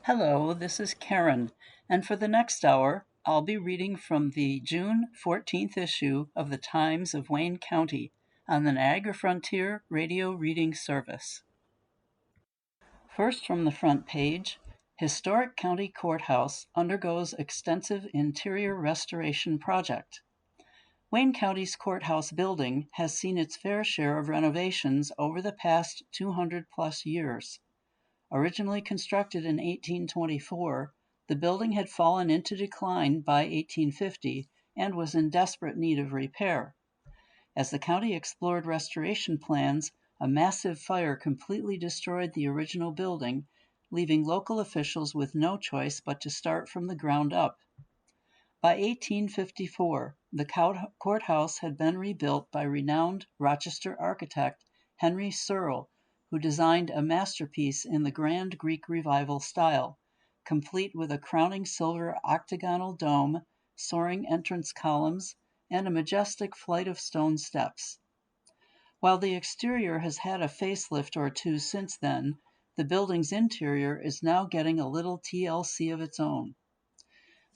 Hello, this is Karen, and for the next hour, I'll be reading from the June 14th issue of the Times of Wayne County on the Niagara Frontier Radio Reading Service. First from the front page, Historic County Courthouse undergoes extensive interior restoration project. Wayne County's courthouse building has seen its fair share of renovations over the past 200-plus years. Originally constructed in 1824, the building had fallen into decline by 1850 and was in desperate need of repair. As the county explored restoration plans, a massive fire completely destroyed the original building, leaving local officials with no choice but to start from the ground up. By 1854, the courthouse had been rebuilt by renowned Rochester architect Henry Searle, who designed a masterpiece in the grand Greek Revival style, complete with a crowning silver octagonal dome, soaring entrance columns, and a majestic flight of stone steps. While the exterior has had a facelift or two since then, the building's interior is now getting a little TLC of its own.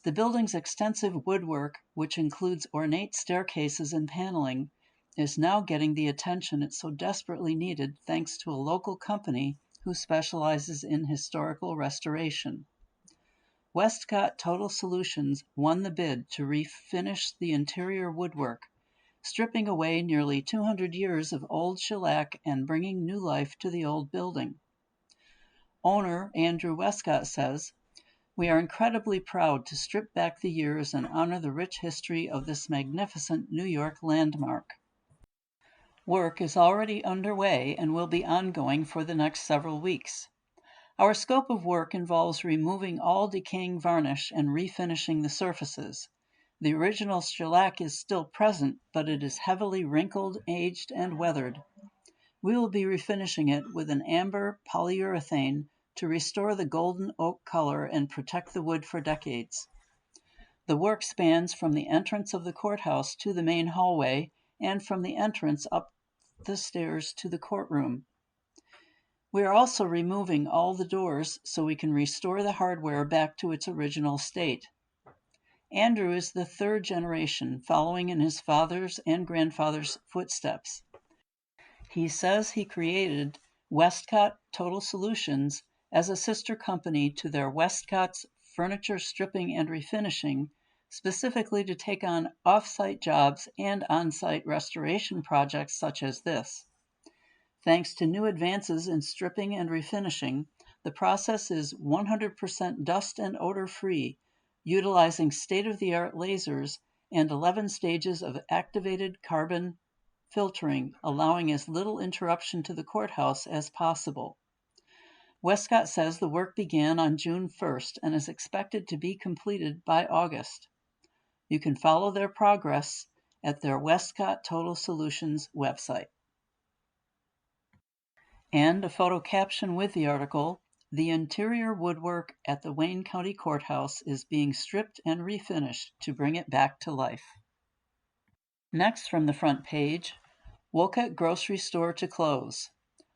The building's extensive woodwork, which includes ornate staircases and paneling, is now getting the attention it so desperately needed thanks to a local company who specializes in historical restoration. Westcott Total Solutions won the bid to refinish the interior woodwork, stripping away nearly 200 years of old shellac and bringing new life to the old building. Owner Andrew Westcott says, "We are incredibly proud to strip back the years and honor the rich history of this magnificent New York landmark." Work is already underway and will be ongoing for the next several weeks. Our scope of work involves removing all decaying varnish and refinishing the surfaces. The original shellac is still present, but it is heavily wrinkled, aged, and weathered. We will be refinishing it with an amber polyurethane to restore the golden oak color and protect the wood for decades. The work spans from the entrance of the courthouse to the main hallway and from the entrance up the stairs to the courtroom. We are also removing all the doors so we can restore the hardware back to its original state. Andrew is the third generation, following in his father's and grandfather's footsteps. He says he created Westcott Total Solutions as a sister company to their Westcott's Furniture Stripping and Refinishing, specifically to take on off-site jobs and on-site restoration projects such as this. Thanks to new advances in stripping and refinishing, the process is 100% dust and odor-free, utilizing state-of-the-art lasers and 11 stages of activated carbon filtering, allowing as little interruption to the courthouse as possible. Westcott says the work began on June 1st and is expected to be completed by August. You can follow their progress at their Westcott Total Solutions website. And a photo caption with the article, "The interior woodwork at the Wayne County Courthouse is being stripped and refinished to bring it back to life." Next from the front page, Wolcott Grocery Store to close.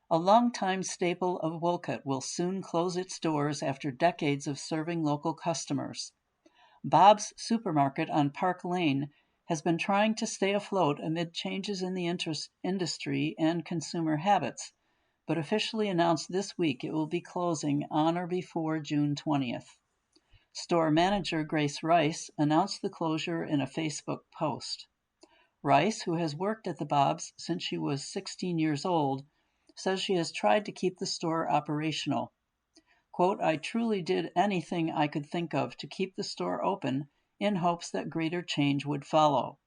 A longtime staple of Wolcott will soon close its doors after decades of serving local customers. Bob's Supermarket on Park Lane has been trying to stay afloat amid changes in the industry and consumer habits, but officially announced this week it will be closing on or before June 20th. Store manager Grace Rice announced the closure in a Facebook post. Rice, who has worked at the Bob's since she was 16 years old, says she has tried to keep the store operational. Quote, "I truly did anything I could think of to keep the store open in hopes that greater change would follow."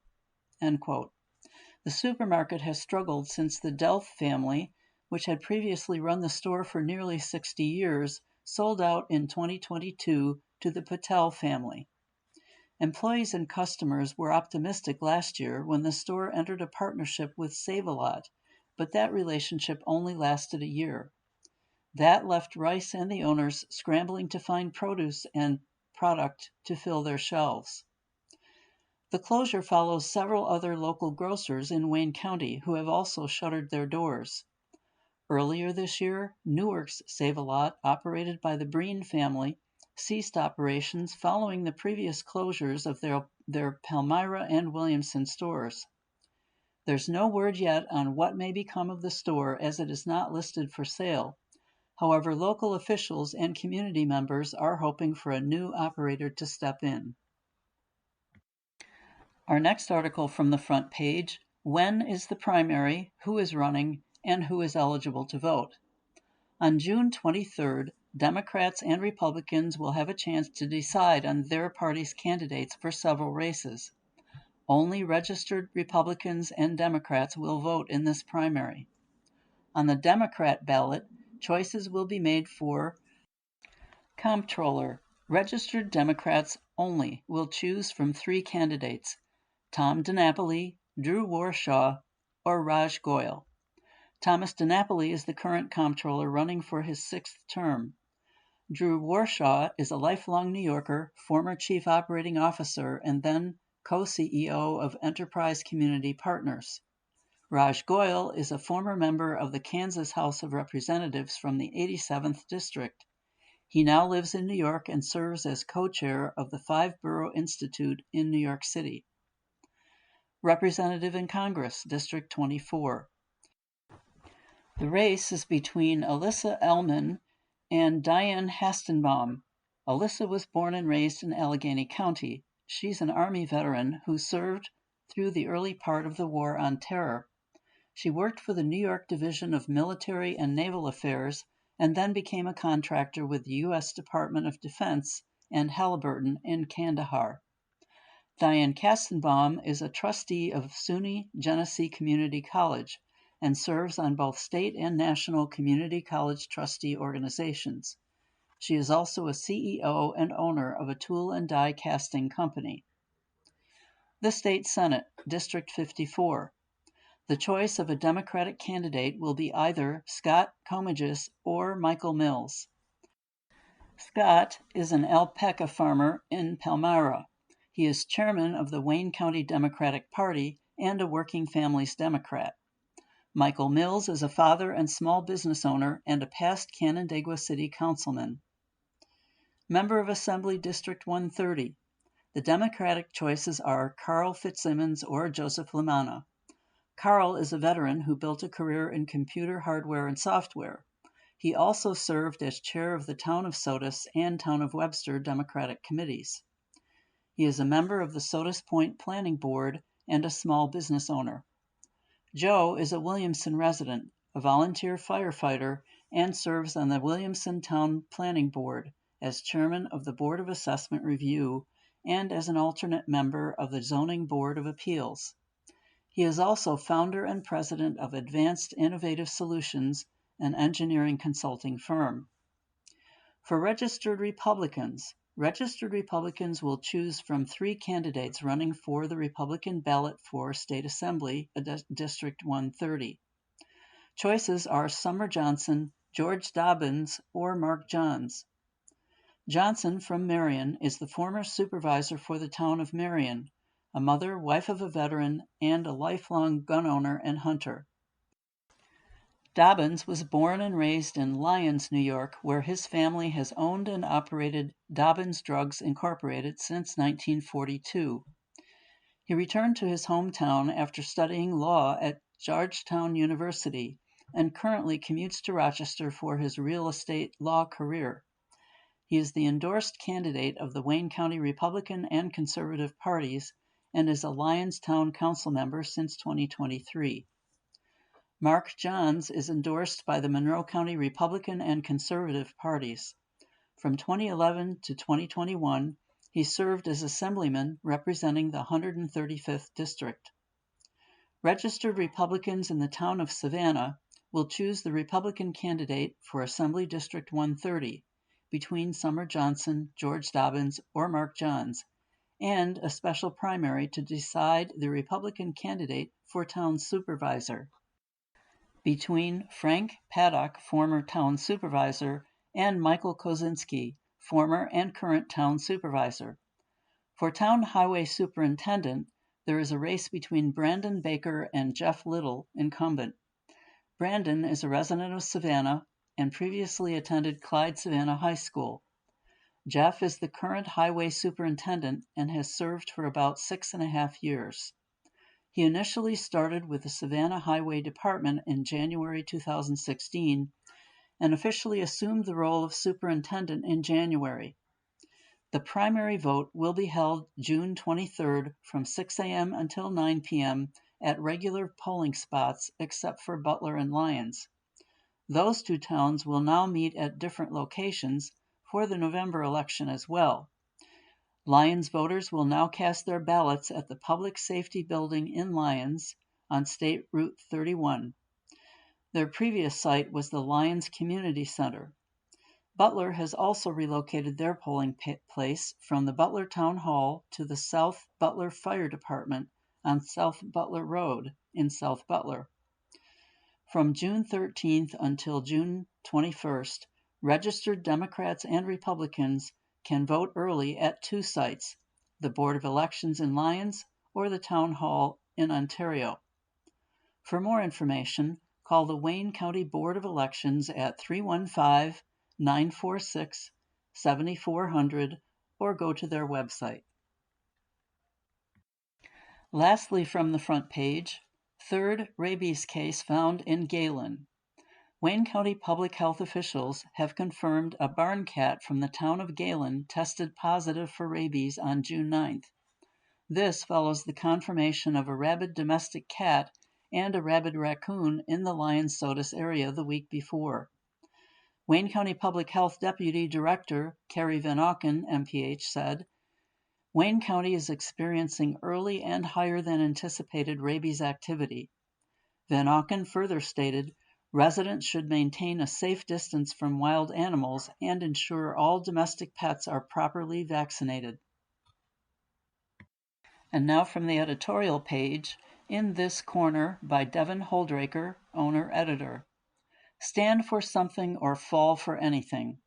End quote. The supermarket has struggled since the Delf family, which had previously run the store for nearly 60 years, sold out in 2022 to the Patel family. Employees and customers were optimistic last year when the store entered a partnership with Save-A-Lot, but that relationship only lasted a year. That left Rice and the owners scrambling to find produce and product to fill their shelves. The closure follows several other local grocers in Wayne County who have also shuttered their doors. Earlier this year, Newark's Save-A-Lot, operated by the Breen family, ceased operations following the previous closures of their Palmyra and Williamson stores. There's no word yet on what may become of the store as it is not listed for sale. However, local officials and community members are hoping for a new operator to step in. Our next article from the front page: when is the primary, who is running, and who is eligible to vote? On June 23rd, Democrats and Republicans will have a chance to decide on their party's candidates for several races. Only registered Republicans and Democrats will vote in this primary. On the Democrat ballot, choices will be made for Comptroller. Registered Democrats only will choose from 3 candidates: Tom DiNapoli, Drew Warshaw, or Raj Goyal. Thomas DiNapoli is the current comptroller running for his 6th term. Drew Warshaw is a lifelong New Yorker, former chief operating officer, and then co-CEO of Enterprise Community Partners. Raj Goyal is a former member of the Kansas House of Representatives from the 87th District. He now lives in New York and serves as co-chair of the 5-Borough Institute in New York City. Representative in Congress, District 24. The race is between Alyssa Ellman and Diane Hastenbaum. Alyssa was born and raised in Allegheny County. She's an Army veteran who served through the early part of the War on Terror. She worked for the New York Division of Military and Naval Affairs and then became a contractor with the U.S. Department of Defense and Halliburton in Kandahar. Diane Kastenbaum is a trustee of SUNY Genesee Community College and serves on both state and national community college trustee organizations. She is also a CEO and owner of a tool and die casting company. The State Senate, District 54. The choice of a Democratic candidate will be either Scott Comegys or Michael Mills. Scott is an alpaca farmer in Palmyra. He is chairman of the Wayne County Democratic Party and a Working Families Democrat. Michael Mills is a father and small business owner and a past Canandaigua City Councilman. Member of Assembly District 130. The Democratic choices are Carl Fitzsimmons or Joseph Lamanna. Carl is a veteran who built a career in computer hardware and software. He also served as chair of the Town of Sodus and Town of Webster Democratic committees. He is a member of the Sodus Point Planning Board and a small business owner. Joe is a Williamson resident, a volunteer firefighter, and serves on the Williamson Town Planning Board as chairman of the Board of Assessment Review and as an alternate member of the Zoning Board of Appeals. He is also founder and president of Advanced Innovative Solutions, an engineering consulting firm. For registered Republicans will choose from 3 candidates running for the Republican ballot for State Assembly, District 130. Choices are Summer Johnson, George Dobbins, or Mark Johns. Johnson from Marion is the former supervisor for the town of Marion, a mother, wife of a veteran, and a lifelong gun owner and hunter. Dobbins was born and raised in Lyons, New York, where his family has owned and operated Dobbins Drugs Incorporated since 1942. He returned to his hometown after studying law at Georgetown University and currently commutes to Rochester for his real estate law career. He is the endorsed candidate of the Wayne County Republican and Conservative parties and is a Lyons Town Council member since 2023. Mark Johns is endorsed by the Monroe County Republican and Conservative parties. From 2011 to 2021, he served as Assemblyman representing the 135th District. Registered Republicans in the town of Savannah will choose the Republican candidate for Assembly District 130 between Summer Johnson, George Dobbins, or Mark Johns, and a special primary to decide the Republican candidate for town supervisor between Frank Paddock, former town supervisor, and Michael Kozinski, former and current town supervisor. For town highway superintendent, there is a race between Brandon Baker and Jeff Little, incumbent. Brandon is a resident of Savannah and previously attended Clyde-Savannah High School. Jeff is the current highway superintendent and has served for about 6.5 years. He initially started with the Savannah Highway Department in January 2016 and officially assumed the role of superintendent in January. The primary vote will be held June 23rd from 6 a.m. until 9 p.m. at regular polling spots except for Butler and Lyons. Those two towns will now meet at different locations for the November election as well. Lyons voters will now cast their ballots at the Public Safety Building in Lyons on State Route 31. Their previous site was the Lyons Community Center. Butler has also relocated their polling place from the Butler Town Hall to the South Butler Fire Department on South Butler Road in South Butler. From June 13th until June 21st, registered Democrats and Republicans can vote early at two sites, the Board of Elections in Lyons or the Town Hall in Ontario. For more information, call the Wayne County Board of Elections at 315-946-7400 or go to their website. Lastly, from the front page, third rabies case found in Galen. Wayne County public health officials have confirmed a barn cat from the town of Galen tested positive for rabies on June 9th. This follows the confirmation of a rabid domestic cat and a rabid raccoon in the Lyons-Sodus area the week before. Wayne County Public Health Deputy Director Carrie Van Auken, MPH, said, Wayne County is experiencing early and higher than anticipated rabies activity. Van Auken further stated, residents should maintain a safe distance from wild animals and ensure all domestic pets are properly vaccinated. And now from the editorial page, In This Corner by Devin Holdraker, owner-editor. Stand for something or fall for anything.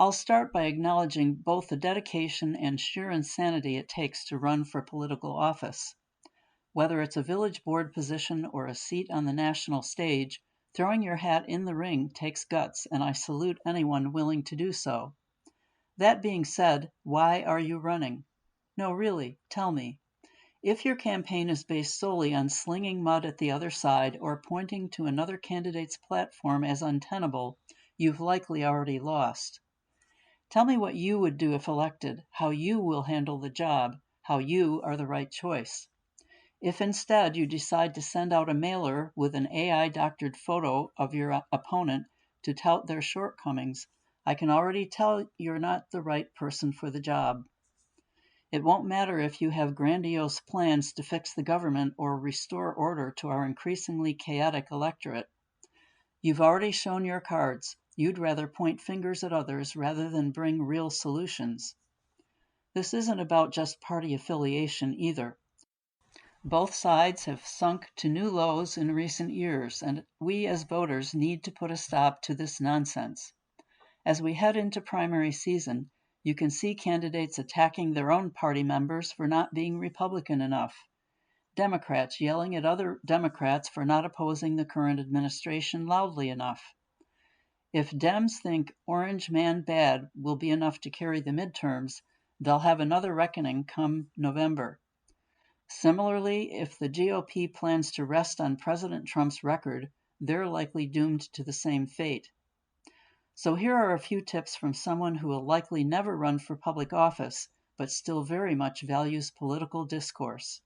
I'll start by acknowledging both the dedication and sheer insanity it takes to run for political office. Whether it's a village board position or a seat on the national stage, throwing your hat in the ring takes guts, and I salute anyone willing to do so. That being said, why are you running? No, really, tell me. If your campaign is based solely on slinging mud at the other side or pointing to another candidate's platform as untenable, you've likely already lost. Tell me what you would do if elected, how you will handle the job, how you are the right choice. If instead you decide to send out a mailer with an AI-doctored photo of your opponent to tout their shortcomings, I can already tell you're not the right person for the job. It won't matter if you have grandiose plans to fix the government or restore order to our increasingly chaotic electorate. You've already shown your cards. You'd rather point fingers at others rather than bring real solutions. This isn't about just party affiliation either. Both sides have sunk to new lows in recent years, and we as voters need to put a stop to this nonsense. As we head into primary season, you can see candidates attacking their own party members for not being Republican enough. Democrats yelling at other Democrats for not opposing the current administration loudly enough. If Dems think Orange Man Bad will be enough to carry the midterms, they'll have another reckoning come November. Similarly, if the GOP plans to rest on President Trump's record, they're likely doomed to the same fate. So here are a few tips from someone who will likely never run for public office, but still very much values political discourse.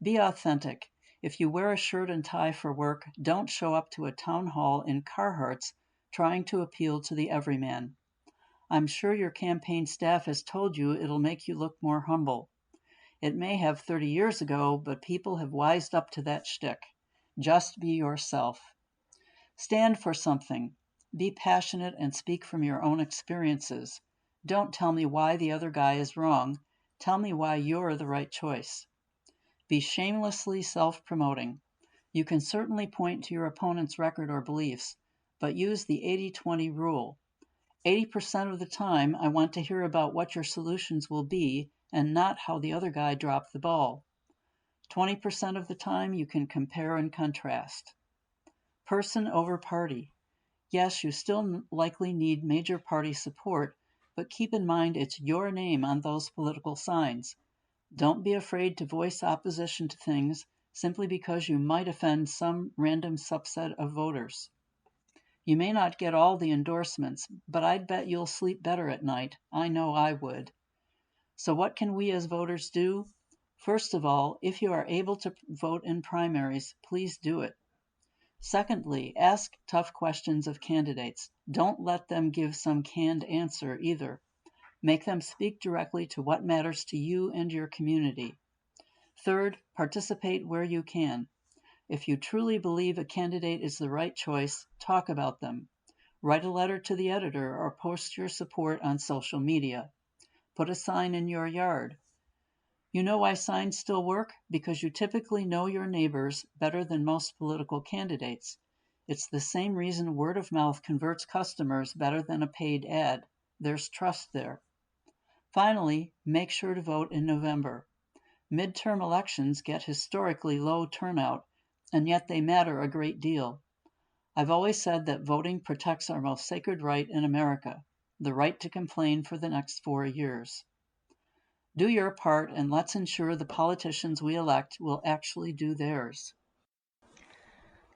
Be authentic. If you wear a shirt and tie for work, don't show up to a town hall in Carhartts trying to appeal to the everyman. I'm sure your campaign staff has told you it'll make you look more humble. It may have 30 years ago, but people have wised up to that shtick. Just be yourself. Stand for something. Be passionate and speak from your own experiences. Don't tell me why the other guy is wrong. Tell me why you're the right choice. Be shamelessly self-promoting. You can certainly point to your opponent's record or beliefs, but use the 80-20 rule. 80% of the time, I want to hear about what your solutions will be and not how the other guy dropped the ball. 20% of the time, you can compare and contrast. Person over party. Yes, you still likely need major party support, but keep in mind it's your name on those political signs. Don't be afraid to voice opposition to things simply because you might offend some random subset of voters. You may not get all the endorsements, but I'd bet you'll sleep better at night. I know I would. So what can we as voters do? First of all, if you are able to vote in primaries, please do it. Secondly, ask tough questions of candidates. Don't let them give some canned answer either. Make them speak directly to what matters to you and your community. Third, participate where you can. If you truly believe a candidate is the right choice, talk about them. Write a letter to the editor or post your support on social media. Put a sign in your yard. You know why signs still work? Because you typically know your neighbors better than most political candidates. It's the same reason word of mouth converts customers better than a paid ad. There's trust there. Finally, make sure to vote in November. Midterm elections get historically low turnout, and yet they matter a great deal. I've always said that voting protects our most sacred right in America, the right to complain for the next 4 years. Do your part, and let's ensure the politicians we elect will actually do theirs.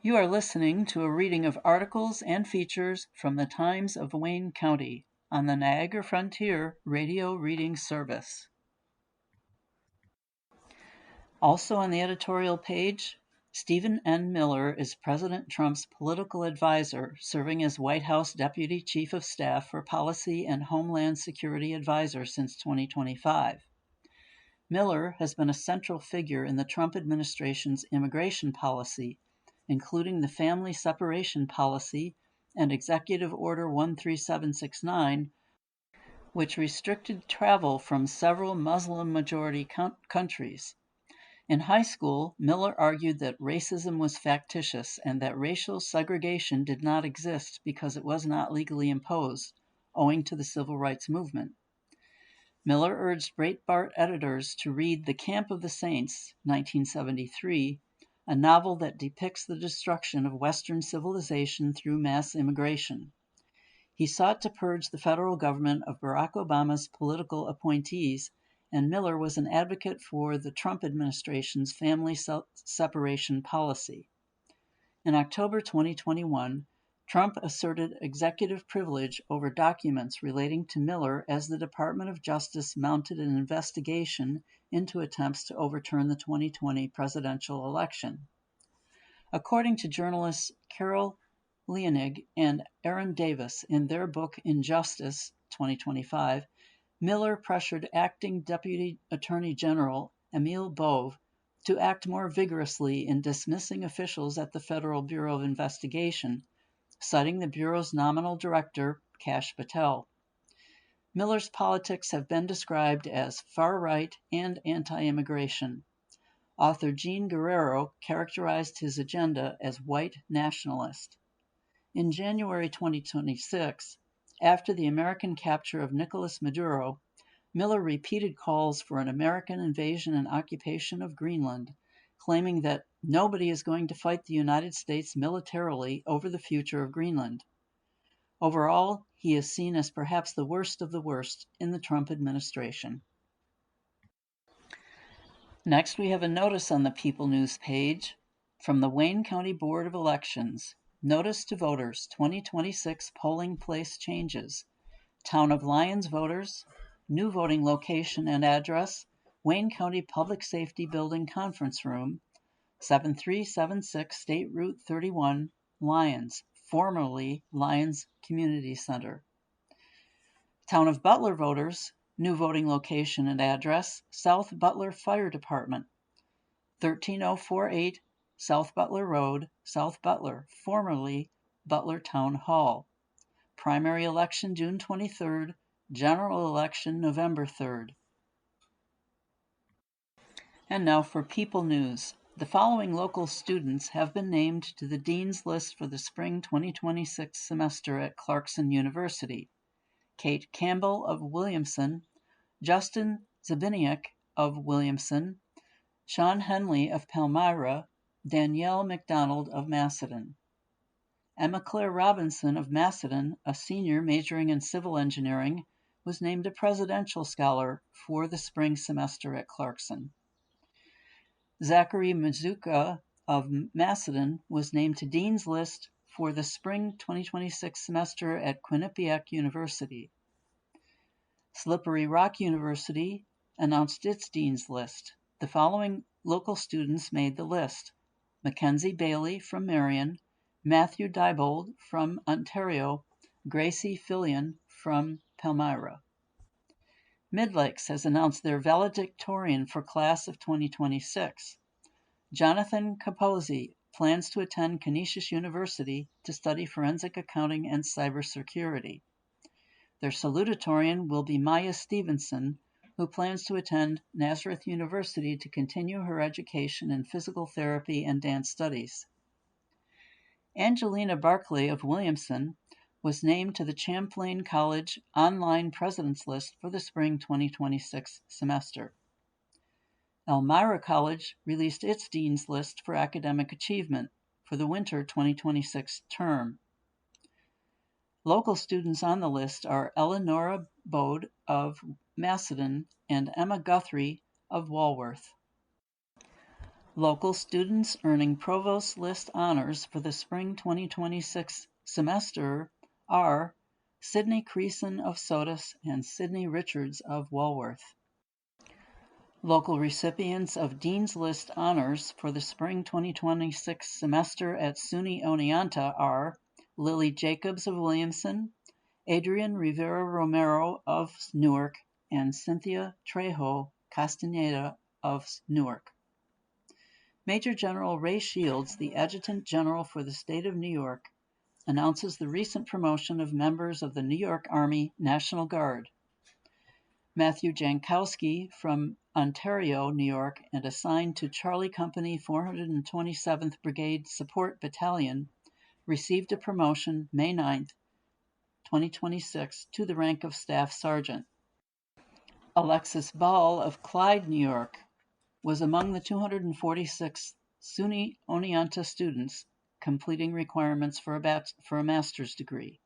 You are listening to a reading of articles and features from the Times of Wayne County on the Niagara Frontier Radio Reading Service. Also on the editorial page, Stephen N. Miller is President Trump's political advisor, serving as White House Deputy Chief of Staff for Policy and Homeland Security Advisor since 2025. Miller has been a central figure in the Trump administration's immigration policy, including the family separation policy and Executive Order 13769, which restricted travel from several Muslim-majority countries. In high school, Miller argued that racism was factitious and that racial segregation did not exist because it was not legally imposed, owing to the civil rights movement. Miller urged Breitbart editors to read The Camp of the Saints, 1973, a novel that depicts the destruction of Western civilization through mass immigration. He sought to purge the federal government of Barack Obama's political appointees, and Miller was an advocate for the Trump administration's family separation policy. In October 2021, Trump asserted executive privilege over documents relating to Miller as the Department of Justice mounted an investigation into attempts to overturn the 2020 presidential election. According to journalists Carol Leonig and Aaron Davis in their book Injustice, 2025, Miller pressured acting Deputy Attorney General Emil Bove to act more vigorously in dismissing officials at the Federal Bureau of Investigation, citing the Bureau's nominal director, Kash Patel. Miller's politics have been described as far-right and anti-immigration. Author Jean Guerrero characterized his agenda as white nationalist. In January 2026, after the American capture of Nicolas Maduro, Miller repeated calls for an American invasion and occupation of Greenland, claiming that nobody is going to fight the United States militarily over the future of Greenland. Overall, he is seen as perhaps the worst of the worst in the Trump administration. Next, we have a notice on the People News page from the Wayne County Board of Elections. Notice to voters, 2026 polling place changes. Town of Lyons voters, new voting location and address, Wayne County Public Safety Building Conference Room, 7376 State Route 31, Lyons, formerly Lyons Community Center. Town of Butler voters, new voting location and address, South Butler Fire Department, 13048 South Butler Road, South Butler, formerly Butler Town Hall. Primary election June 23rd, general election November 3rd. And now for People News. The following local students have been named to the Dean's List for the spring 2026 semester at Clarkson University. Kate Campbell of Williamson, Justin Zabiniak of Williamson, Sean Henley of Palmyra, Danielle McDonald of Macedon. Emma Claire Robinson of Macedon, a senior majoring in civil engineering, was named a presidential scholar for the spring semester at Clarkson. Zachary Mazuka of Macedon was named to Dean's List for the spring 2026 semester at Quinnipiac University. Slippery Rock University announced its Dean's List. The following local students made the list: Mackenzie Bailey from Marion, Matthew Diebold from Ontario, Gracie Fillion from Palmyra. Midlakes has announced their valedictorian for class of 2026. Jonathan Capozzi plans to attend Canisius University to study forensic accounting and cybersecurity. Their salutatorian will be Maya Stevenson, who plans to attend Nazareth University to continue her education in physical therapy and dance studies. Angelina Barclay of Williamson was named to the Champlain College online President's List for the spring 2026 semester. Elmira College released its Dean's List for academic achievement for the winter 2026 term. Local students on the list are Eleonora Bode of Macedon and Emma Guthrie of Walworth. Local students earning Provost List honors for the spring 2026 semester are Sydney Creason of Sodus and Sydney Richards of Walworth. Local recipients of Dean's List honors for the spring 2026 semester at SUNY Oneonta are Lily Jacobs of Williamson, Adrian Rivera Romero of Newark, and Cynthia Trejo Castaneda of Newark. Major General Ray Shields, the Adjutant General for the State of New York, announces the recent promotion of members of the New York Army National Guard. Matthew Jankowski from Ontario, New York, and assigned to Charlie Company 427th Brigade Support Battalion, received a promotion May 9, 2026, to the rank of Staff Sergeant. Alexis Ball of Clyde, New York, was among the 246 SUNY Oneonta students completing requirements for a master's degree.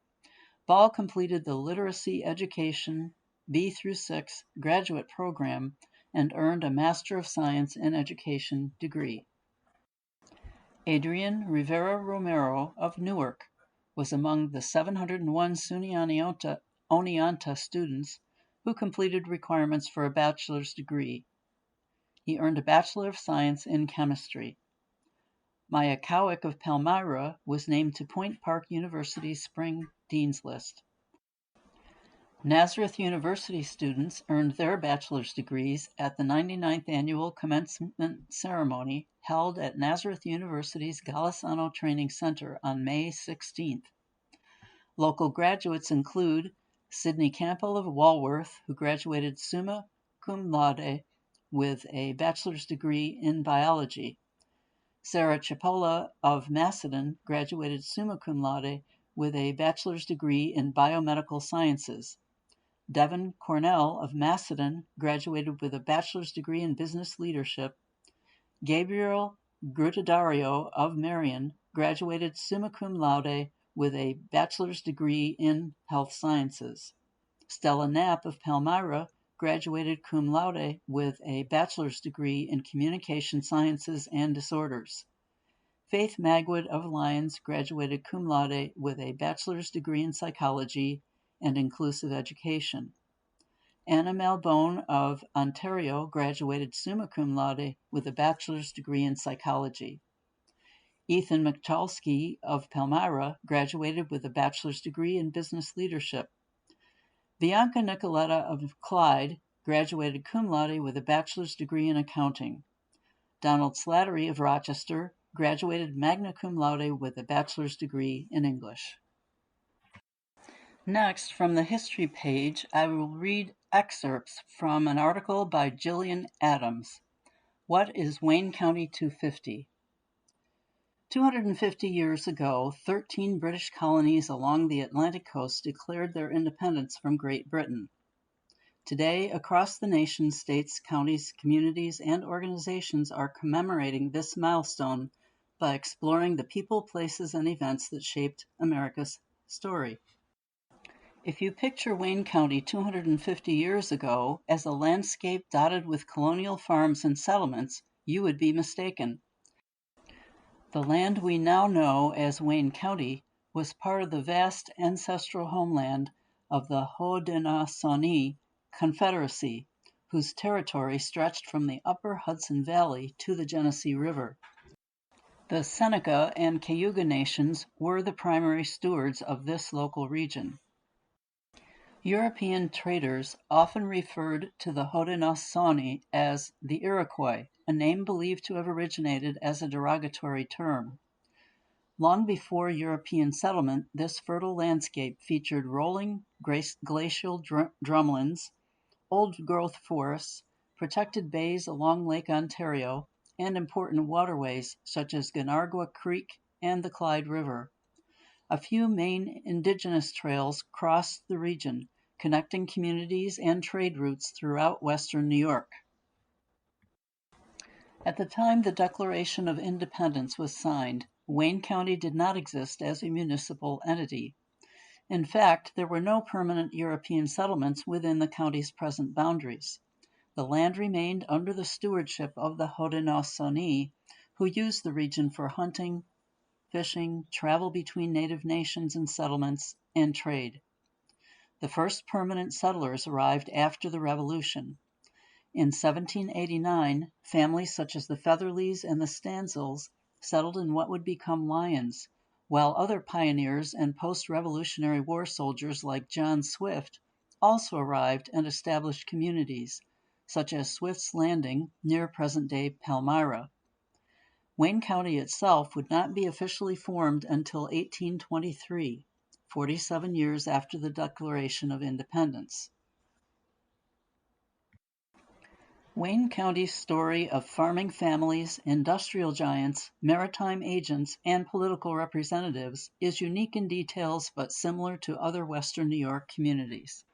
Ball completed the Literacy Education B through 6 graduate program and earned a Master of Science in Education degree. Adrian Rivera Romero of Newark was among the 701 SUNY Oneonta students who completed requirements for a bachelor's degree. He earned a Bachelor of Science in Chemistry. Maya Cowick of Palmyra was named to Point Park University's Spring Dean's List. Nazareth University students earned their bachelor's degrees at the 99th Annual Commencement Ceremony held at Nazareth University's Golisano Training Center on May 16th. Local graduates include Sidney Campbell of Walworth, who graduated summa cum laude with a bachelor's degree in biology. Sarah Chipola of Macedon graduated summa cum laude with a bachelor's degree in biomedical sciences. Devin Cornell of Macedon graduated with a bachelor's degree in business leadership. Gabriel Grutadario of Marion graduated summa cum laude with a bachelor's degree in health sciences. Stella Knapp of Palmyra graduated cum laude with a bachelor's degree in communication sciences and disorders. Faith Magwood of Lyons graduated cum laude with a bachelor's degree in psychology and inclusive education. Anna Malbone of Ontario graduated summa cum laude with a bachelor's degree in psychology. Ethan Michalski of Palmyra graduated with a bachelor's degree in business leadership. Bianca Nicoletta of Clyde graduated cum laude with a bachelor's degree in accounting. Donald Slattery of Rochester graduated magna cum laude with a bachelor's degree in English. Next, from the history page, I will read excerpts from an article by Jillian Adams. What is Wayne County 250? 250 years ago, 13 British colonies along the Atlantic coast declared their independence from Great Britain. Today, across the nation, states, counties, communities, and organizations are commemorating this milestone by exploring the people, places, and events that shaped America's story. If you picture Wayne County 250 years ago as a landscape dotted with colonial farms and settlements, you would be mistaken. The land we now know as Wayne County was part of the vast ancestral homeland of the Haudenosaunee Confederacy, whose territory stretched from the upper Hudson Valley to the Genesee River. The Seneca and Cayuga nations were the primary stewards of this local region. European traders often referred to the Haudenosaunee as the Iroquois, a name believed to have originated as a derogatory term. Long before European settlement, this fertile landscape featured rolling glacial drumlins, old-growth forests, protected bays along Lake Ontario, and important waterways such as Glenargwa Creek and the Clyde River. A few main indigenous trails crossed the region, connecting communities and trade routes throughout western New York. At the time the Declaration of Independence was signed, Wayne County did not exist as a municipal entity. In fact, there were no permanent European settlements within the county's present boundaries. The land remained under the stewardship of the Haudenosaunee, who used the region for hunting, fishing, travel between native nations and settlements, and trade. The first permanent settlers arrived after the Revolution. In 1789, families such as the Featherleys and the Stanzels settled in what would become Lyons, while other pioneers and post-Revolutionary War soldiers like John Swift also arrived and established communities, such as Swift's Landing near present-day Palmyra. Wayne County itself would not be officially formed until 1823, 47 years after the Declaration of Independence. Wayne County's story of farming families, industrial giants, maritime agents, and political representatives is unique in details but similar to other Western New York communities.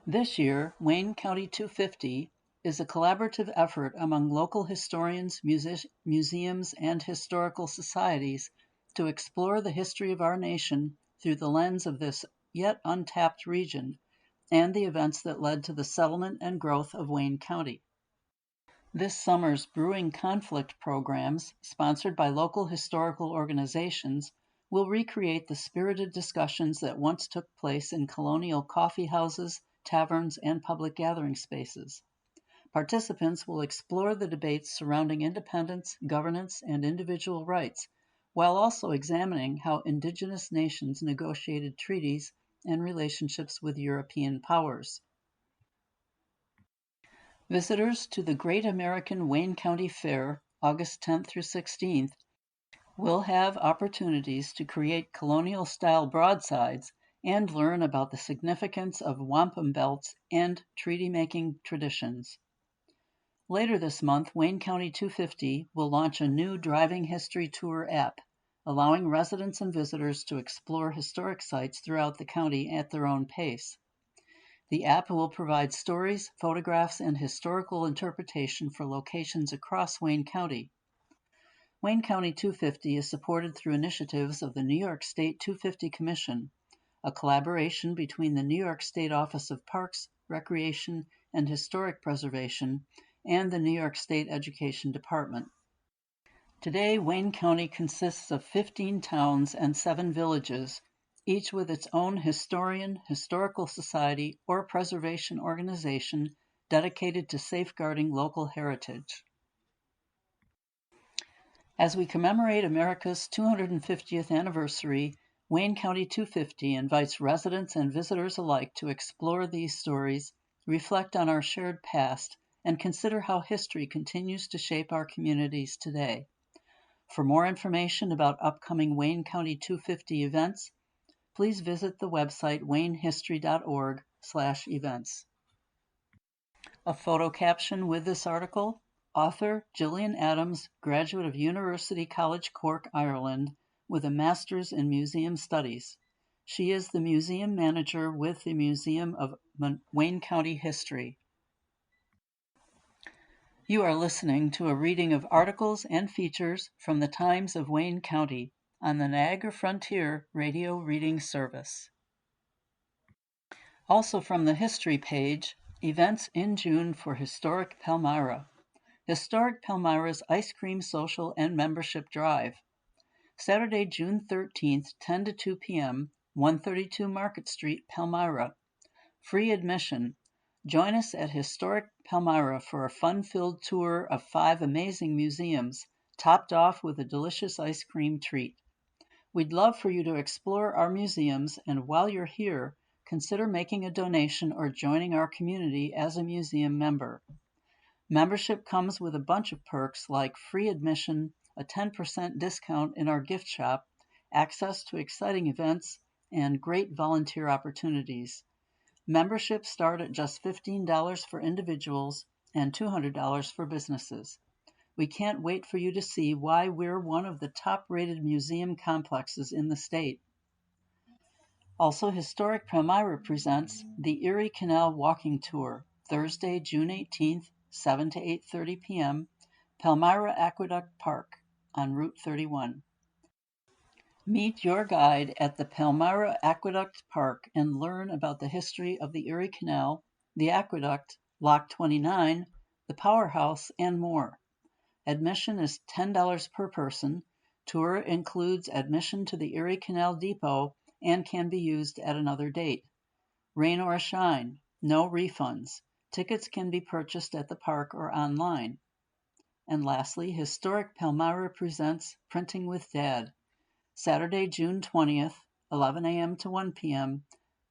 This year, Wayne County 250 is a collaborative effort among local historians, museums, and historical societies to explore the history of our nation through the lens of this yet untapped region and the events that led to the settlement and growth of Wayne County. This summer's Brewing Conflict programs, sponsored by local historical organizations, will recreate the spirited discussions that once took place in colonial coffee houses, taverns, and public gathering spaces. Participants will explore the debates surrounding independence, governance, and individual rights, while also examining how indigenous nations negotiated treaties and relationships with European powers. Visitors to the Great American Wayne County Fair, August 10th through 16th, will have opportunities to create colonial-style broadsides and learn about the significance of wampum belts and treaty-making traditions. Later this month, Wayne County 250 will launch a new driving history tour app, allowing residents and visitors to explore historic sites throughout the county at their own pace. The app will provide stories, photographs, and historical interpretation for locations across Wayne County. Wayne County 250 is supported through initiatives of the New York State 250 Commission, a collaboration between the New York State Office of Parks, Recreation, and Historic Preservation and the New York State Education Department. Today, Wayne County consists of 15 towns and 7 villages, each with its own historian, historical society, or preservation organization dedicated to safeguarding local heritage. As we commemorate America's 250th anniversary, Wayne County 250 invites residents and visitors alike to explore these stories, reflect on our shared past, and consider how history continues to shape our communities today. For more information about upcoming Wayne County 250 events, please visit the website waynehistory.org/events. A photo caption with this article: author Gillian Adams, graduate of University College Cork, Ireland, with a Master's in Museum Studies. She is the museum manager with the Museum of Wayne County History. You are listening to a reading of articles and features from the Times of Wayne County on the Niagara Frontier Radio Reading Service. Also from the History page, events in June for Historic Palmyra. Historic Palmyra's Ice Cream Social and Membership Drive. Saturday, June 13th, 10 to 2 p.m., 132 Market Street, Palmyra. Free admission. Join us at Historic Palmyra for a fun-filled tour of 5 amazing museums, topped off with a delicious ice cream treat. We'd love for you to explore our museums, and while you're here, consider making a donation or joining our community as a museum member. Membership comes with a bunch of perks like free admission, a 10% discount in our gift shop, access to exciting events, and great volunteer opportunities. Memberships start at just $15 for individuals and $200 for businesses. We can't wait for you to see why we're one of the top-rated museum complexes in the state. Also, Historic Palmyra presents the Erie Canal Walking Tour, Thursday, June 18th, 7 to 8:30 p.m., Palmyra Aqueduct Park on Route 31. Meet your guide at the Palmyra Aqueduct Park and learn about the history of the Erie Canal, the aqueduct, Lock 29, the powerhouse, and more. Admission is $10 per person. Tour includes admission to the Erie Canal Depot and can be used at another date. Rain or shine, no refunds. Tickets can be purchased at the park or online. And lastly, Historic Palmyra presents Printing with Dad. Saturday, June 20th, 11 a.m. to 1 p.m.,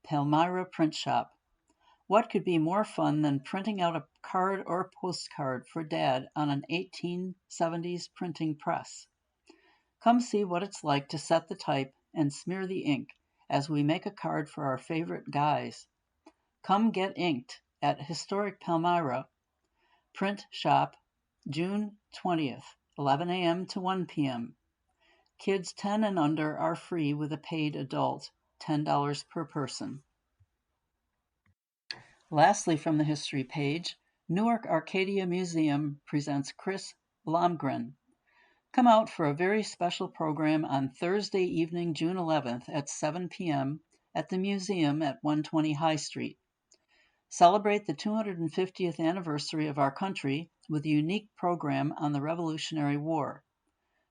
Palmyra Print Shop. What could be more fun than printing out a card or postcard for Dad on an 1870s printing press? Come see what it's like to set the type and smear the ink as we make a card for our favorite guys. Come get inked at Historic Palmyra Print Shop, June 20th, 11 a.m. to 1 p.m. Kids 10 and under are free with a paid adult, $10 per person. Lastly, from the History page, Newark Arcadia Museum presents Chris Blomgren. Come out for a very special program on Thursday evening, June 11th at 7 p.m. at the museum at 120 High Street. Celebrate the 250th anniversary of our country with a unique program on the Revolutionary War.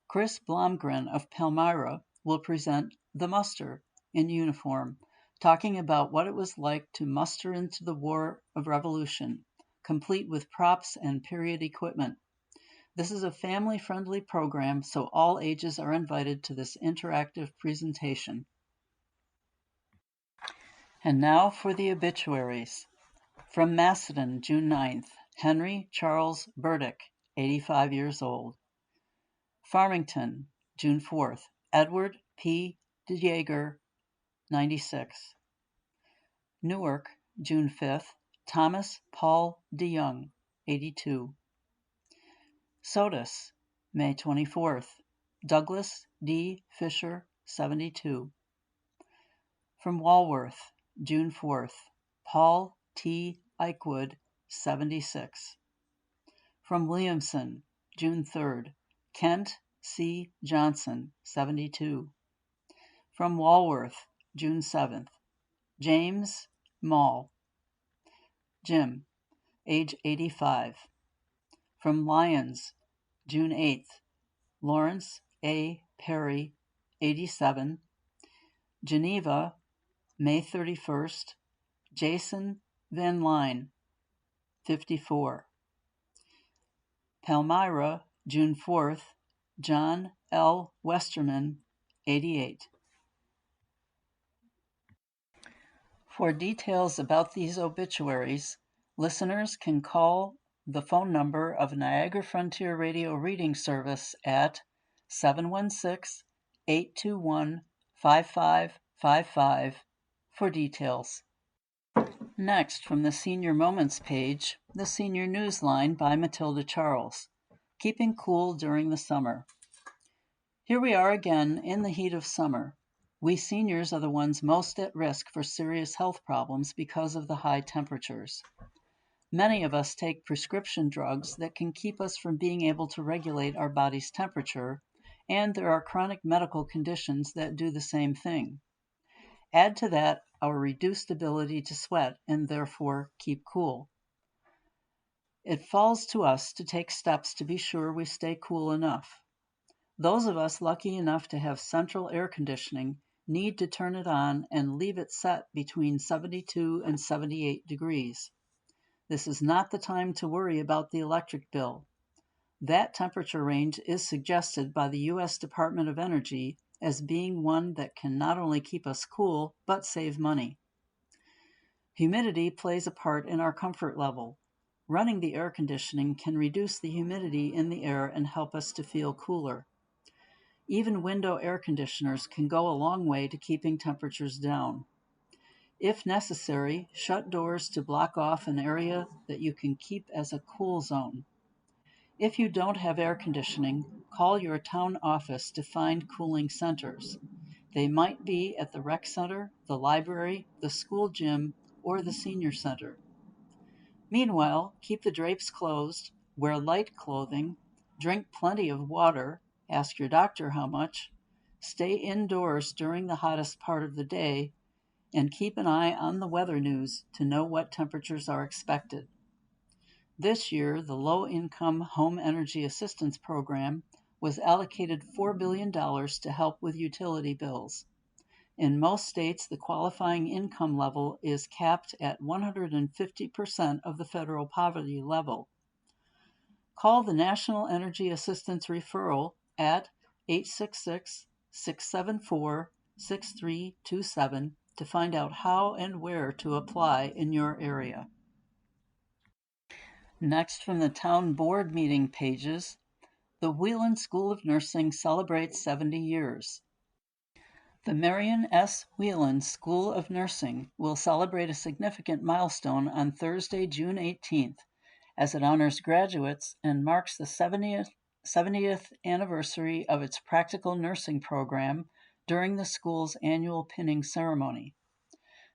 Chris Blomgren of Palmyra will present The Muster in uniform, talking about what it was like to muster into the War of Revolution, complete with props and period equipment. This is a family-friendly program, so all ages are invited to this interactive presentation. And now for the obituaries. From Macedon, June 9th, Henry Charles Burdick, 85 years old. Farmington, June 4th, Edward P. DeJager, 96. Newark, June 5th, Thomas Paul DeYoung, 82. Sodus, May 24th, Douglas D. Fisher, 72. From Walworth, June 4th, Paul T. Eichwood, 76. From Williamson, June 3rd, Kent C. Johnson, 72. From Walworth, June 7th, James Mall, Jim, age 85. From Lyons, June 8th, Lawrence A. Perry, 87. Geneva, May 31st, Jason Van Line, 54. Palmyra, June 4th, John L. Westerman, 88. For details about these obituaries, listeners can call the phone number of Niagara Frontier Radio Reading Service at 716-821-5555 for details. Next, from the Senior Moments page, the Senior Newsline by Matilda Charles, Keeping Cool During the Summer. Here we are again in the heat of summer. We seniors are the ones most at risk for serious health problems because of the high temperatures. Many of us take prescription drugs that can keep us from being able to regulate our body's temperature, and there are chronic medical conditions that do the same thing. Add to that our reduced ability to sweat and therefore keep cool. It falls to us to take steps to be sure we stay cool enough. Those of us lucky enough to have central air conditioning need to turn it on and leave it set between 72 and 78 degrees. This is not the time to worry about the electric bill. That temperature range is suggested by the U.S. Department of Energy as being one that can not only keep us cool, but save money. Humidity plays a part in our comfort level. Running the air conditioning can reduce the humidity in the air and help us to feel cooler. Even window air conditioners can go a long way to keeping temperatures down. If necessary, shut doors to block off an area that you can keep as a cool zone. If you don't have air conditioning, call your town office to find cooling centers. They might be at the rec center, the library, the school gym, or the senior center. Meanwhile, keep the drapes closed, wear light clothing, drink plenty of water, ask your doctor how much, stay indoors during the hottest part of the day, and keep an eye on the weather news to know what temperatures are expected. This year, the Low-Income Home Energy Assistance Program was allocated $4 billion to help with utility bills. In most states, the qualifying income level is capped at 150% of the federal poverty level. Call the National Energy Assistance Referral at 866-674-6327 to find out how and where to apply in your area. Next, from the town board meeting pages, the Wheelan School of Nursing celebrates 70 years. The Marion S. Wheelan School of Nursing will celebrate a significant milestone on Thursday, June 18th, as it honors graduates and marks the 70th anniversary of its practical nursing program during the school's annual pinning ceremony.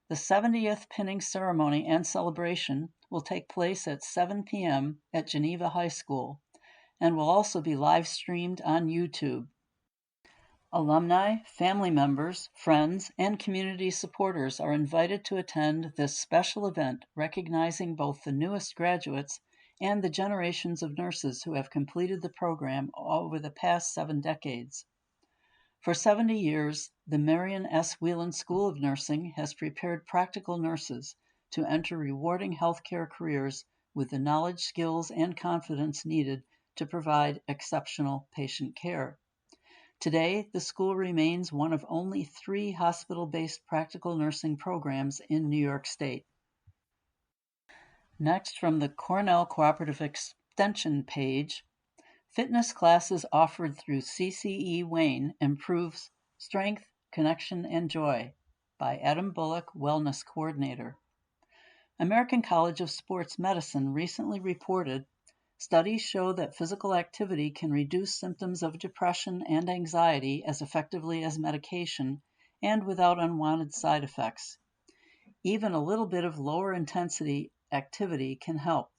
The 70th pinning ceremony and celebration will take place at 7 p.m. at Geneva High School and will also be live streamed on YouTube. Alumni, family members, friends, and community supporters are invited to attend this special event recognizing both the newest graduates and the generations of nurses who have completed the program over the past 7 decades. For 70 years, the Marion S. Wheelan School of Nursing has prepared practical nurses to enter rewarding healthcare careers with the knowledge, skills, and confidence needed to provide exceptional patient care. Today, the school remains one of only 3 hospital-based practical nursing programs in New York State. Next, from the Cornell Cooperative Extension page, fitness classes offered through CCE Wayne improves strength, connection, and joy by Adam Bullock, Wellness Coordinator. American College of Sports Medicine recently reported studies show that physical activity can reduce symptoms of depression and anxiety as effectively as medication and without unwanted side effects. Even a little bit of lower intensity activity can help.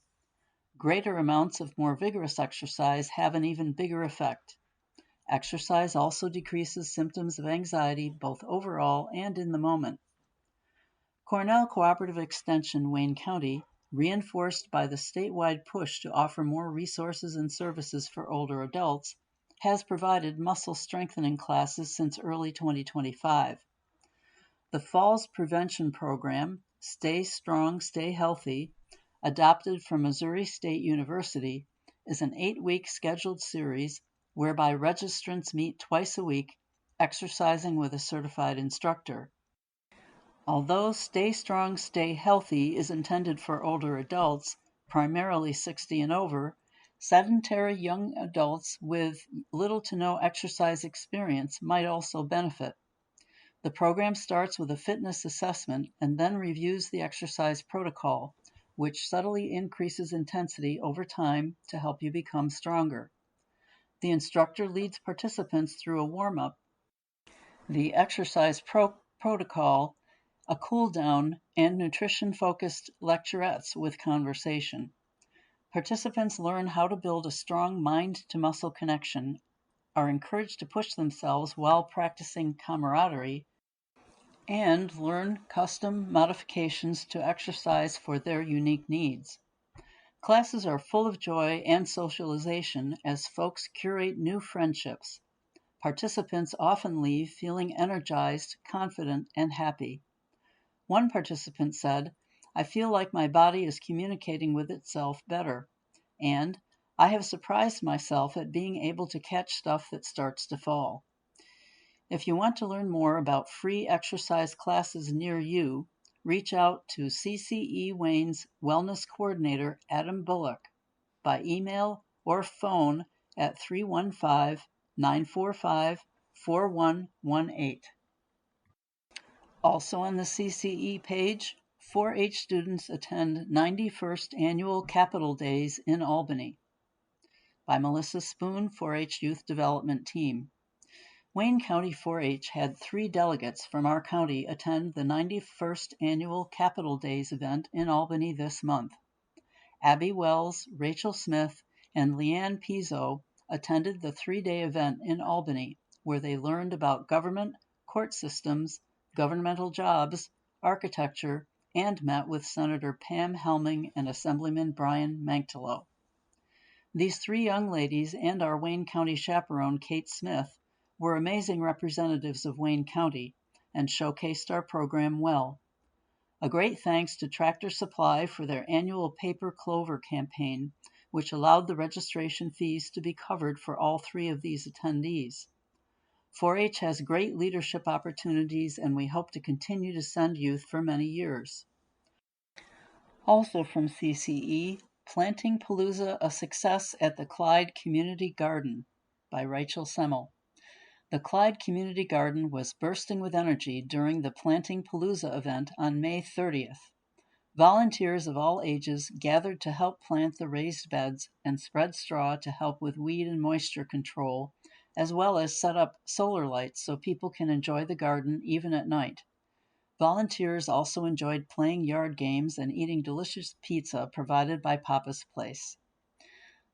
Greater amounts of more vigorous exercise have an even bigger effect. Exercise also decreases symptoms of anxiety both overall and in the moment. Cornell Cooperative Extension, Wayne County, reinforced by the statewide push to offer more resources and services for older adults, has provided muscle strengthening classes since early 2025. The Falls Prevention Program, Stay Strong, Stay Healthy, adopted from Missouri State University, is an 8-week scheduled series whereby registrants meet twice a week, exercising with a certified instructor. Although Stay Strong, Stay Healthy is intended for older adults, primarily 60 and over, sedentary young adults with little to no exercise experience might also benefit. The program starts with a fitness assessment and then reviews the exercise protocol, which subtly increases intensity over time to help you become stronger. The instructor leads participants through a warm-up. The exercise protocol a cool down, and nutrition-focused lecturettes with conversation. Participants learn how to build a strong mind-to-muscle connection, are encouraged to push themselves while practicing camaraderie, and learn custom modifications to exercise for their unique needs. Classes are full of joy and socialization as folks curate new friendships. Participants often leave feeling energized, confident, and happy. One participant said, "I feel like my body is communicating with itself better," and "I have surprised myself at being able to catch stuff that starts to fall." If you want to learn more about free exercise classes near you, reach out to CCE Wayne's Wellness Coordinator, Adam Bullock, by email or phone at 315-945-4118. Also on the CCE page, 4-H students attend 91st Annual Capitol Days in Albany, by Melissa Spoon, 4-H Youth Development Team. Wayne County 4-H had 3 delegates from our county attend the 91st Annual Capitol Days event in Albany this month. Abby Wells, Rachel Smith, and Leanne Pizzo attended the 3-day event in Albany, where they learned about government, court systems, governmental jobs, architecture, and met with Senator Pam Helming and Assemblyman Brian Manctillo. These 3 young ladies and our Wayne County chaperone, Kate Smith, were amazing representatives of Wayne County and showcased our program well. A great thanks to Tractor Supply for their annual Paper Clover campaign, which allowed the registration fees to be covered for all 3 of these attendees. 4-H has great leadership opportunities, and we hope to continue to send youth for many years. Also from CCE, Planting Palooza, a success at the Clyde Community Garden, by Rachel Semmel. The Clyde Community Garden was bursting with energy during the Planting Palooza event on May 30th. Volunteers of all ages gathered to help plant the raised beds and spread straw to help with weed and moisture control, as well as set up solar lights so people can enjoy the garden even at night. Volunteers also enjoyed playing yard games and eating delicious pizza provided by Papa's Place.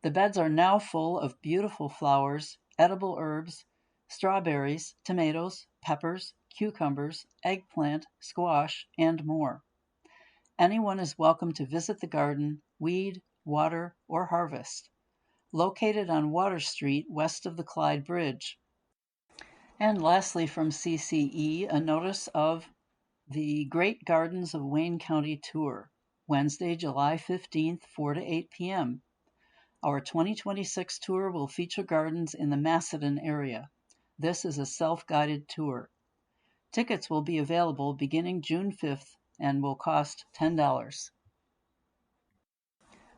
The beds are now full of beautiful flowers, edible herbs, strawberries, tomatoes, peppers, cucumbers, eggplant, squash, and more. Anyone is welcome to visit the garden, weed, water, or harvest. Located on Water Street west of the Clyde Bridge. And lastly from CCE, a notice of the Great Gardens of Wayne County Tour, Wednesday, July 15th, 4 to 8 p.m. Our 2026 tour will feature gardens in the Macedon area. This is a self-guided tour. Tickets will be available beginning June 5th and will cost $10.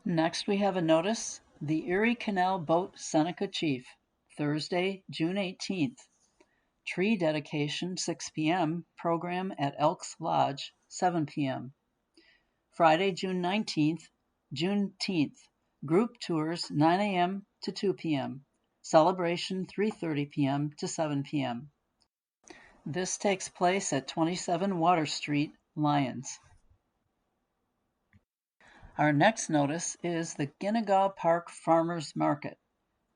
Next we have a notice, the Erie Canal Boat Seneca Chief, Thursday, June 18th. Tree dedication 6 p.m., program at Elks Lodge 7 p.m. Friday, June 19th, Juneteenth, group tours 9 a.m. to 2 p.m. Celebration 3:30 p.m. to 7 p.m. This takes place at 27 Water Street, Lyons. Our next notice is the Ginegaw Park Farmers Market,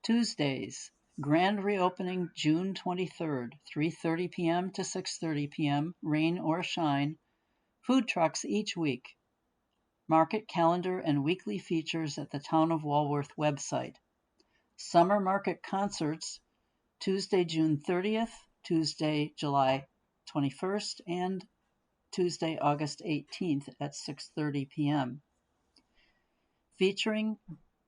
Tuesdays, grand reopening June 23rd, 3:30 p.m. to 6:30 p.m., rain or shine, food trucks each week. Market calendar and weekly features at the Town of Walworth website. Summer market concerts, Tuesday, June 30th, Tuesday, July 21st, and Tuesday, August 18th at 6:30 p.m. Featuring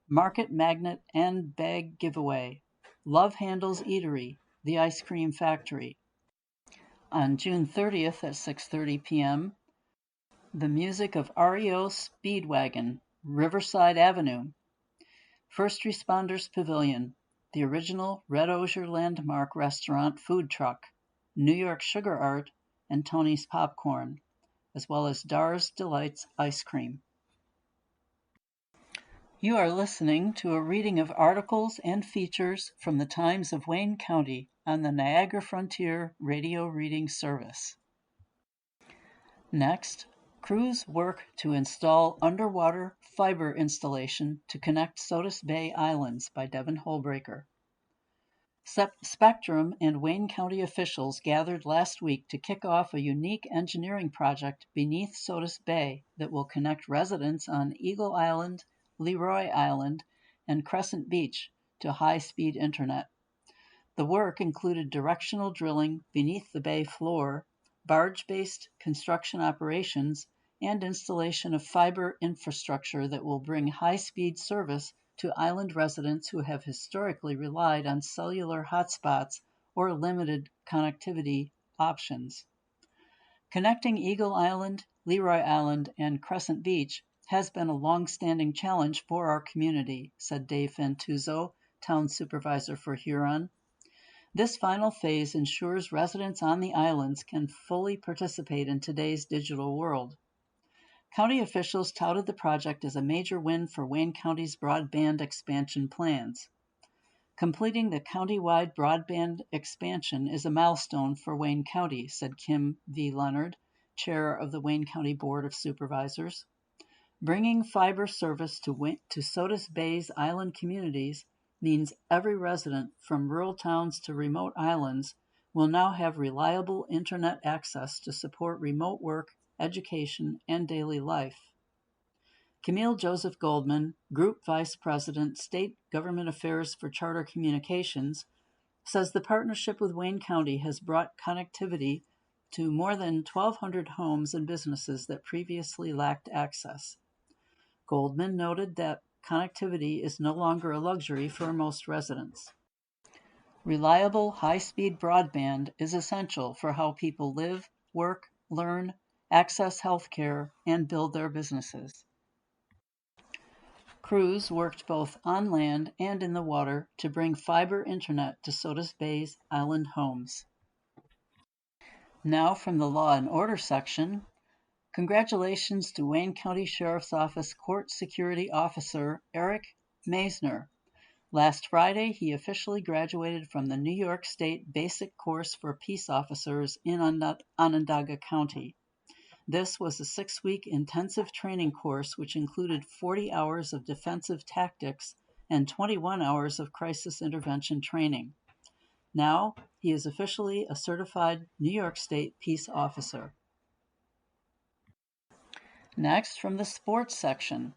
Market Magnet and Bag Giveaway, Love Handles Eatery, The Ice Cream Factory. On June 30th at 6:30 p.m., the music of REO Speedwagon, Riverside Avenue. First Responders Pavilion, the original Red Osier Landmark Restaurant food truck, New York Sugar Art, and Tony's Popcorn, as well as Dar's Delights Ice Cream. You are listening to a reading of articles and features from the Times of Wayne County on the Niagara Frontier Radio Reading Service. Next, crews work to install underwater fiber installation to connect Sodus Bay Islands by Devin Holbreaker. Spectrum and Wayne County officials gathered last week to kick off a unique engineering project beneath Sodus Bay that will connect residents on Eagle Island, Leroy Island, and Crescent Beach to high-speed internet. The work included directional drilling beneath the bay floor, barge-based construction operations, and installation of fiber infrastructure that will bring high-speed service to island residents who have historically relied on cellular hotspots or limited connectivity options. Connecting Eagle Island, Leroy Island, and Crescent Beach has been a long-standing challenge for our community, said Dave Fantuzzo, town supervisor for Huron. This final phase ensures residents on the islands can fully participate in today's digital world. County officials touted the project as a major win for Wayne County's broadband expansion plans. Completing the county-wide broadband expansion is a milestone for Wayne County, said Kim V. Leonard, chair of the Wayne County Board of Supervisors. Bringing fiber service to Sodus Bay's island communities means every resident, from rural towns to remote islands, will now have reliable internet access to support remote work, education, and daily life. Camille Joseph Goldman, Group Vice President, State Government Affairs for Charter Communications, says the partnership with Wayne County has brought connectivity to more than 1,200 homes and businesses that previously lacked access. Goldman noted that connectivity is no longer a luxury for most residents. Reliable, high-speed broadband is essential for how people live, work, learn, access healthcare, and build their businesses. Crews worked both on land and in the water to bring fiber internet to Sodus Bay's island homes. Now from the Law and Order section, congratulations to Wayne County Sheriff's Office Court Security Officer Eric Meisner. Last Friday, he officially graduated from the New York State Basic Course for Peace Officers in Onondaga County. This was a 6-week intensive training course which included 40 hours of defensive tactics and 21 hours of crisis intervention training. Now, he is officially a certified New York State Peace Officer. Next, from the sports section,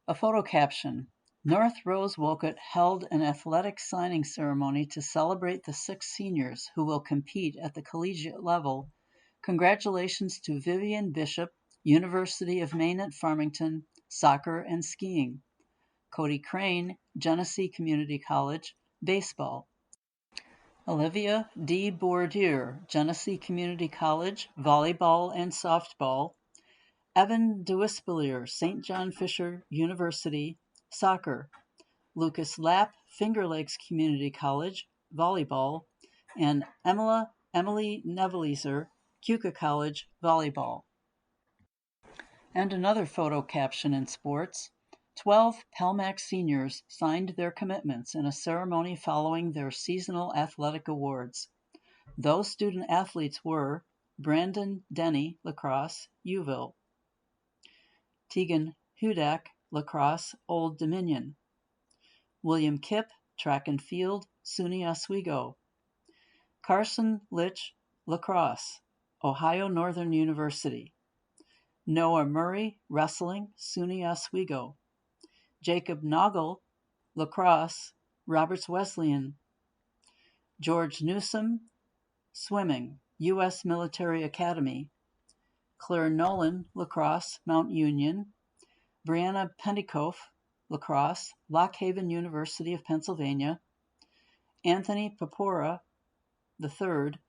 a photo caption. North Rose Wolcott held an athletic signing ceremony to celebrate the 6 seniors who will compete at the collegiate level. Congratulations to Vivian Bishop, University of Maine at Farmington, soccer and skiing. Cody Crane, Genesee Community College, baseball. Olivia D. Bourdieu, Genesee Community College, volleyball and softball. Evan Duispelier, St. John Fisher University, soccer. Lucas Lapp, Finger Lakes Community College, volleyball. And Emily Nevelizer, Keuka College, volleyball. And another photo caption in sports. 12 Pelmac seniors signed their commitments in a ceremony following their seasonal athletic awards. Those student athletes were Brandon Denny, lacrosse, Uville. Tegan Hudak, lacrosse, Old Dominion. William Kipp, track and field, SUNY Oswego. Carson Litch, lacrosse, Ohio Northern University. Noah Murray, wrestling, SUNY Oswego. Jacob Noggle, lacrosse, Roberts Wesleyan. George Newsom, swimming, U.S. Military Academy. Claire Nolan, lacrosse, Mount Union. Brianna Pentecoff, lacrosse, Lock Haven University of Pennsylvania. Anthony Papora III,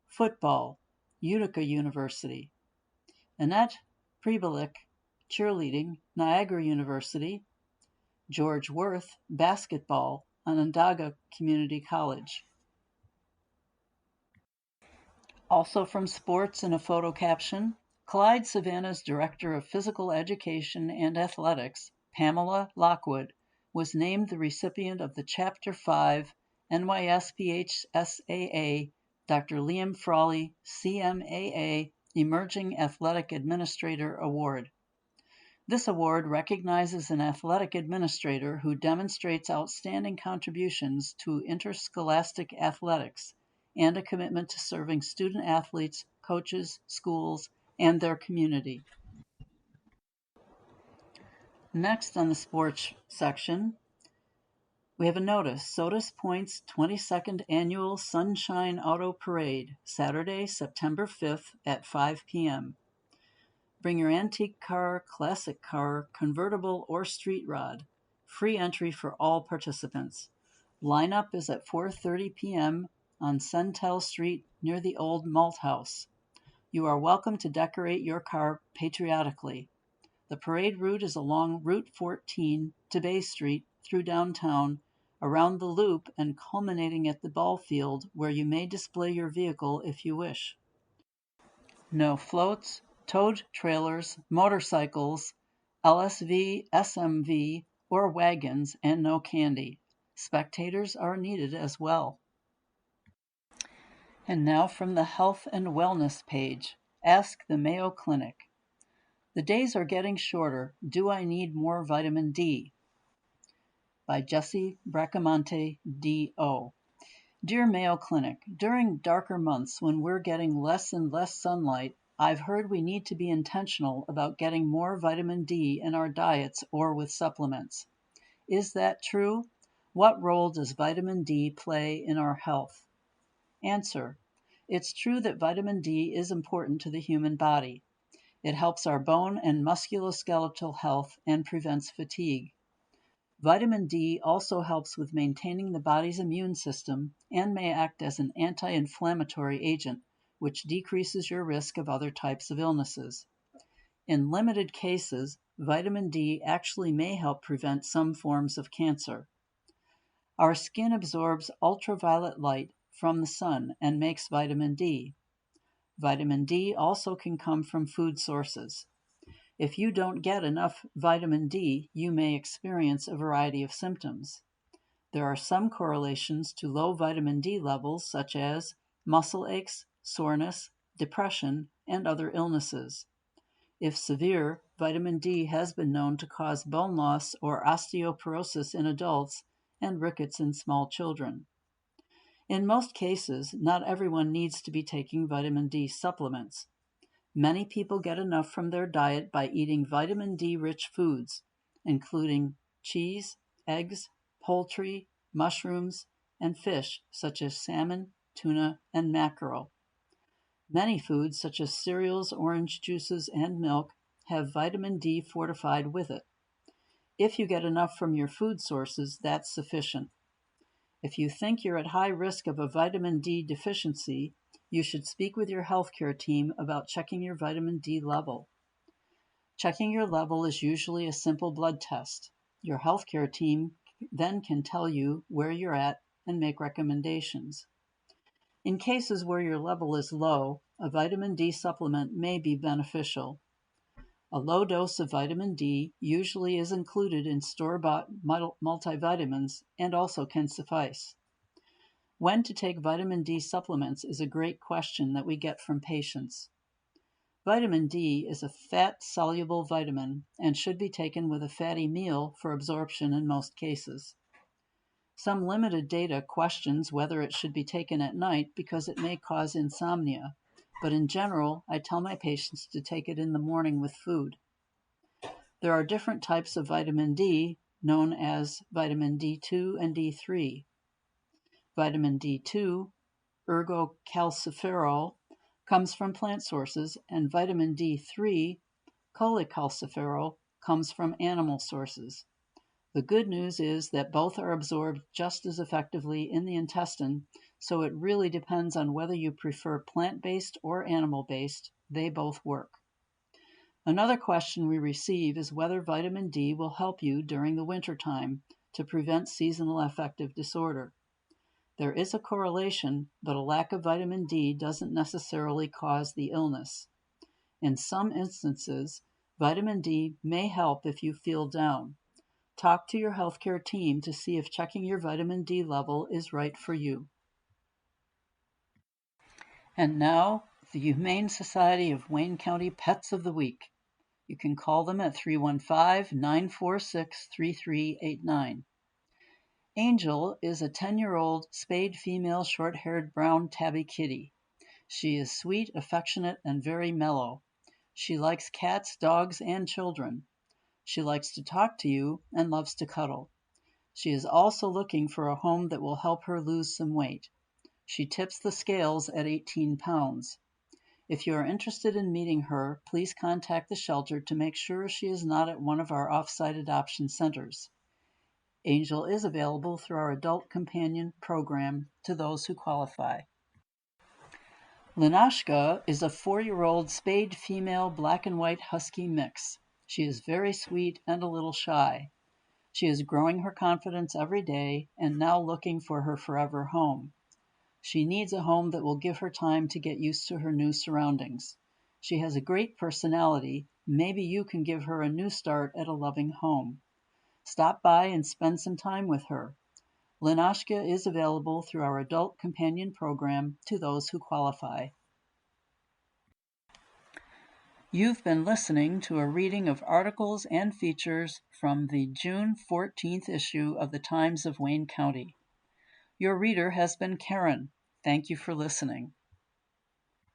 football, Utica University. Annette Pribilic, cheerleading, Niagara University. George Worth, basketball, Onondaga Community College. Also from sports in a photo caption, Clyde Savannah's Director of Physical Education and Athletics, Pamela Lockwood, was named the recipient of the Chapter 5 NYSPHSAA Dr. Liam Frawley CMAA Emerging Athletic Administrator Award. This award recognizes an athletic administrator who demonstrates outstanding contributions to interscholastic athletics and a commitment to serving student athletes, coaches, schools, and their community. Next on the sports section, we have a notice, Sodus Point's 22nd Annual Sunshine Auto Parade, Saturday, September 5th at 5 p.m. Bring your antique car, classic car, convertible, or street rod. Free entry for all participants. Lineup is at 4:30 p.m. on Sentel Street near the old Malt House. You are welcome to decorate your car patriotically. The parade route is along Route 14 to Bay Street through downtown, around the loop, and culminating at the ball field where you may display your vehicle if you wish. No floats, towed trailers, motorcycles, LSV, SMV, or wagons, and no candy. Spectators are needed as well. And now from the Health and Wellness page, Ask the Mayo Clinic. The days are getting shorter. Do I need more vitamin D? By Jesse Bracamonte, D.O. Dear Mayo Clinic, during darker months when we're getting less and less sunlight, I've heard we need to be intentional about getting more vitamin D in our diets or with supplements. Is that true? What role does vitamin D play in our health? Answer. It's true that vitamin D is important to the human body. It helps our bone and musculoskeletal health and prevents fatigue. Vitamin D also helps with maintaining the body's immune system and may act as an anti-inflammatory agent, which decreases your risk of other types of illnesses. In limited cases, vitamin D actually may help prevent some forms of cancer. Our skin absorbs ultraviolet light from the sun and makes vitamin D. Vitamin D also can come from food sources. If you don't get enough vitamin D, you may experience a variety of symptoms. There are some correlations to low vitamin D levels, such as muscle aches, soreness, depression, and other illnesses. If severe, vitamin D has been known to cause bone loss or osteoporosis in adults and rickets in small children. In most cases, not everyone needs to be taking vitamin D supplements. Many people get enough from their diet by eating vitamin D-rich foods, including cheese, eggs, poultry, mushrooms, and fish such as salmon, tuna, and mackerel. Many foods such as cereals, orange juices, and milk have vitamin D fortified with it. If you get enough from your food sources, that's sufficient. If you think you're at high risk of a vitamin D deficiency, you should speak with your healthcare team about checking your vitamin D level. Checking your level is usually a simple blood test. Your healthcare team then can tell you where you're at and make recommendations. In cases where your level is low, a vitamin D supplement may be beneficial. A low dose of vitamin D usually is included in store-bought multivitamins and also can suffice. When to take vitamin D supplements is a great question that we get from patients. Vitamin D is a fat-soluble vitamin and should be taken with a fatty meal for absorption in most cases. Some limited data questions whether it should be taken at night because it may cause insomnia, but in general, I tell my patients to take it in the morning with food. There are different types of vitamin D, known as vitamin D2 and D3. Vitamin D2, ergocalciferol, comes from plant sources, and vitamin D3, cholecalciferol, comes from animal sources. The good news is that both are absorbed just as effectively in the intestine, so it really depends on whether you prefer plant-based or animal-based. They both work. Another question we receive is whether vitamin D will help you during the winter time to prevent seasonal affective disorder. There is a correlation, but a lack of vitamin D doesn't necessarily cause the illness. In some instances, vitamin D may help if you feel down. Talk to your healthcare team to see if checking your vitamin D level is right for you. And now the Humane Society of Wayne County Pets of the Week. You can call them at 315-946-3389. Angel is a 10-year-old spayed female short-haired brown tabby kitty. She is sweet, affectionate, and very mellow. She likes cats, dogs, and children. She likes to talk to you and loves to cuddle. She is also looking for a home that will help her lose some weight. She tips the scales at 18 pounds. If you are interested in meeting her, please contact the shelter to make sure she is not at one of our off-site adoption centers. Angel is available through our Adult Companion program to those who qualify. Lenashka is a 4-year-old spayed female black and white husky mix. She is very sweet and a little shy. She is growing her confidence every day and now looking for her forever home. She needs a home that will give her time to get used to her new surroundings. She has a great personality. Maybe you can give her a new start at a loving home. Stop by and spend some time with her. Lenashka is available through our Adult Companion program to those who qualify. You've been listening to a reading of articles and features from the June 14th issue of the Times of Wayne County. Your reader has been Karen. Thank you for listening.